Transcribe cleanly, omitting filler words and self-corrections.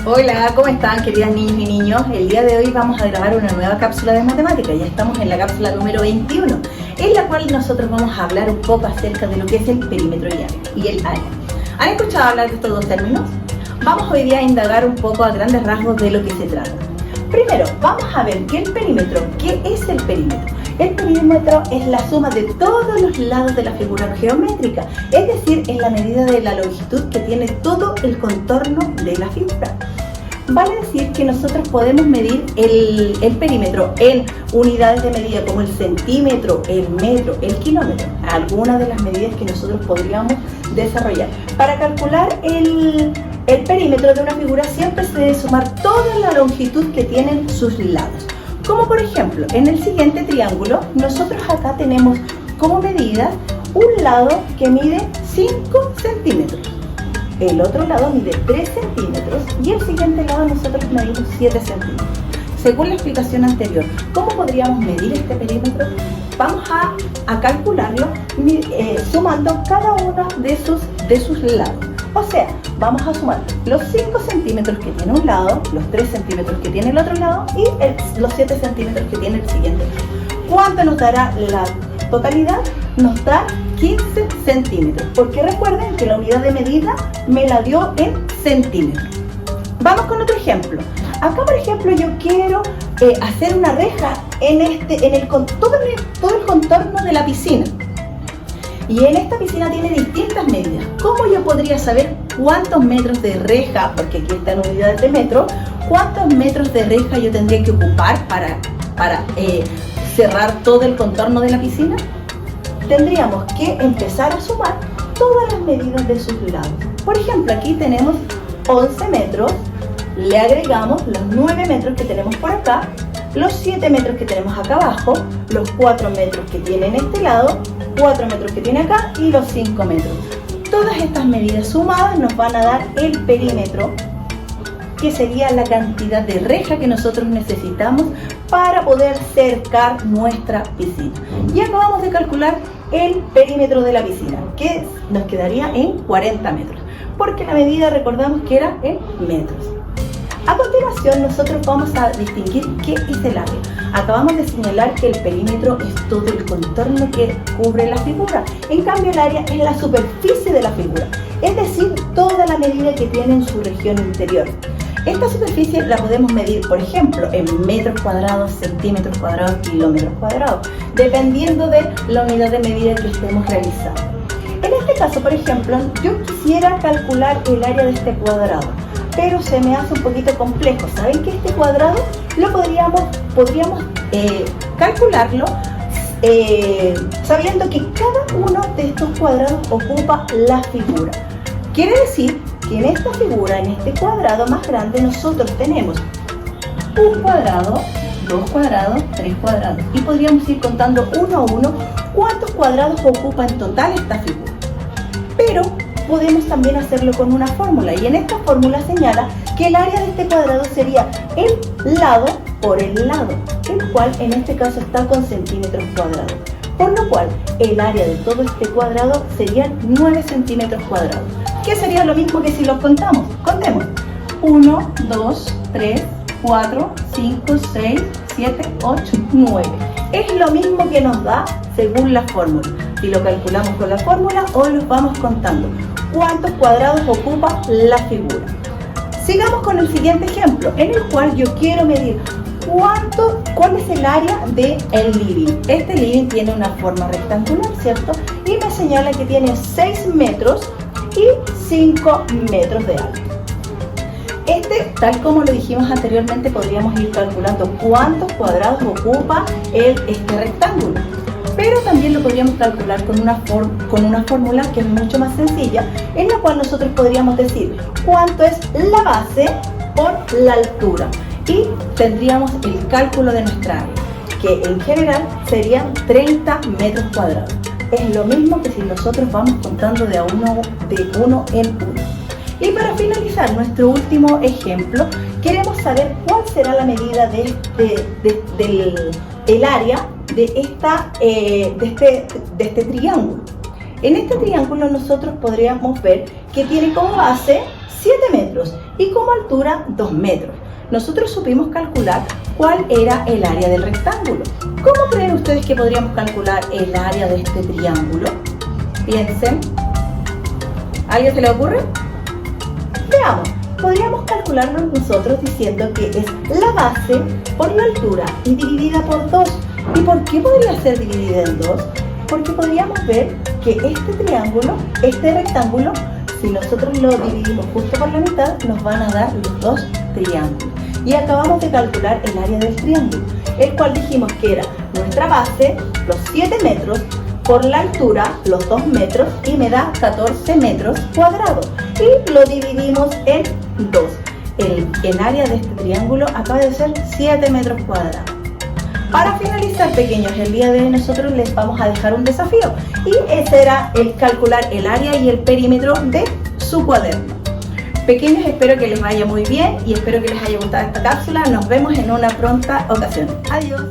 Hola, ¿cómo están, queridas niñas y niños? El día de hoy vamos a grabar una nueva cápsula de matemáticas. Ya estamos en la cápsula número 21, en la cual nosotros vamos a hablar un poco acerca de lo que es el perímetro y el área. ¿Han escuchado hablar de estos dos términos? Vamos hoy día a indagar un poco a grandes rasgos de lo que se trata. Primero, vamos a ver ¿qué es el perímetro? El perímetro es la suma de todos los lados de la figura geométrica, es decir, es la medida de la longitud que tiene todo el contorno de la figura. Vale decir que nosotros podemos medir el perímetro en unidades de medida como el centímetro, el metro, el kilómetro, algunas de las medidas que nosotros podríamos desarrollar. Para calcular el perímetro de una figura siempre se debe sumar toda la longitud que tienen sus lados. Como por ejemplo, en el siguiente triángulo, nosotros acá tenemos como medida un lado que mide 5 centímetros. El otro lado mide 3 centímetros y el siguiente lado nosotros medimos 7 centímetros. Según la explicación anterior, ¿cómo podríamos medir este perímetro? Vamos a calcularlo sumando cada uno de sus lados. O sea, vamos a sumar los 5 centímetros que tiene un lado, los 3 centímetros que tiene el otro lado y los 7 centímetros que tiene el siguiente lado. ¿Cuánto nos dará la totalidad? Nos da 15 centímetros, porque recuerden que la unidad de medida me la dio en centímetros. Vamos con otro ejemplo. Acá, por ejemplo, yo quiero hacer una reja todo el contorno de la piscina. Y en esta piscina tiene distintas medidas. ¿Cómo yo podría saber cuántos metros de reja, porque aquí está en unidades de metro, cuántos metros de reja yo tendría que ocupar para cerrar todo el contorno de la piscina? Tendríamos que empezar a sumar todas las medidas de sus lados. Por ejemplo, aquí tenemos 11 metros, le agregamos los 9 metros que tenemos por acá, los 7 metros que tenemos acá abajo, los 4 metros que tiene en este lado, 4 metros que tiene acá y los 5 metros. Todas estas medidas sumadas nos van a dar el perímetro, que sería la cantidad de reja que nosotros necesitamos para poder cercar nuestra piscina. Y acabamos de calcular el perímetro de la piscina, que nos quedaría en 40 metros, porque la medida recordamos que era en metros. A continuación nosotros vamos a distinguir qué es el área. Acabamos de señalar que el perímetro es todo el contorno que cubre la figura. En cambio el área es la superficie de la figura, es decir, toda la medida que tiene en su región interior. Esta superficie la podemos medir, por ejemplo, en metros cuadrados, centímetros cuadrados, kilómetros cuadrados, dependiendo de la unidad de medida que estemos realizando. En este caso, por ejemplo, yo quisiera calcular el área de este cuadrado, pero se me hace un poquito complejo. ¿Saben que este cuadrado lo podríamos calcularlo sabiendo que cada uno de estos cuadrados ocupa la figura? Quiere decir que en esta figura, en este cuadrado más grande, nosotros tenemos un cuadrado, 2 cuadrados, 3 cuadrados. Y podríamos ir contando uno a uno cuántos cuadrados ocupa en total esta figura. Pero podemos también hacerlo con una fórmula, y en esta fórmula señala que el área de este cuadrado sería el lado por el lado, el cual en este caso está con centímetros cuadrados. Por lo cual, el área de todo este cuadrado serían 9 centímetros cuadrados, que sería lo mismo que si los contamos. Contemos. 1, 2, 3, 4, 5, 6, 7, 8, 9. Es lo mismo que nos da según la fórmula. Si lo calculamos con la fórmula o los vamos contando. ¿Cuántos cuadrados ocupa la figura? Sigamos con el siguiente ejemplo, en el cual yo quiero medir cuál es el área del living. Este living tiene una forma rectangular, ¿cierto? Y me señala que tiene 6 metros y 5 metros de alto. Tal como lo dijimos anteriormente, podríamos ir calculando cuántos cuadrados ocupa este rectángulo. Pero también lo podríamos calcular con una fórmula que es mucho más sencilla, en la cual nosotros podríamos decir cuánto es la base por la altura. Y tendríamos el cálculo de nuestra área, que en general serían 30 metros cuadrados. Es lo mismo que si nosotros vamos contando de uno en uno. Y para finalizar nuestro último ejemplo, queremos saber cuál será la medida del área de este triángulo. En este triángulo nosotros podríamos ver que tiene como base 7 metros y como altura 2 metros. Nosotros supimos calcular cuál era el área del rectángulo. ¿Cómo creen ustedes que podríamos calcular el área de este triángulo? Piensen. ¿A alguien se le ocurre? Veamos. Podríamos calcularlo nosotros diciendo que es la base por la altura y dividida por 2. ¿Y por qué podría ser dividida en 2? Porque podríamos ver que este triángulo, este rectángulo, si nosotros lo dividimos justo por la mitad, nos van a dar los dos triángulos. Y acabamos de calcular el área del triángulo, el cual dijimos que era nuestra base, los 7 metros, por la altura, los 2 metros, y me da 14 metros cuadrados. Y lo dividimos en 2. El área de este triángulo acaba de ser 7 metros cuadrados. Para finalizar, pequeños, el día de hoy nosotros les vamos a dejar un desafío. Y ese era el calcular el área y el perímetro de su cuaderno. Pequeños, espero que les vaya muy bien y espero que les haya gustado esta cápsula. Nos vemos en una pronta ocasión. Adiós.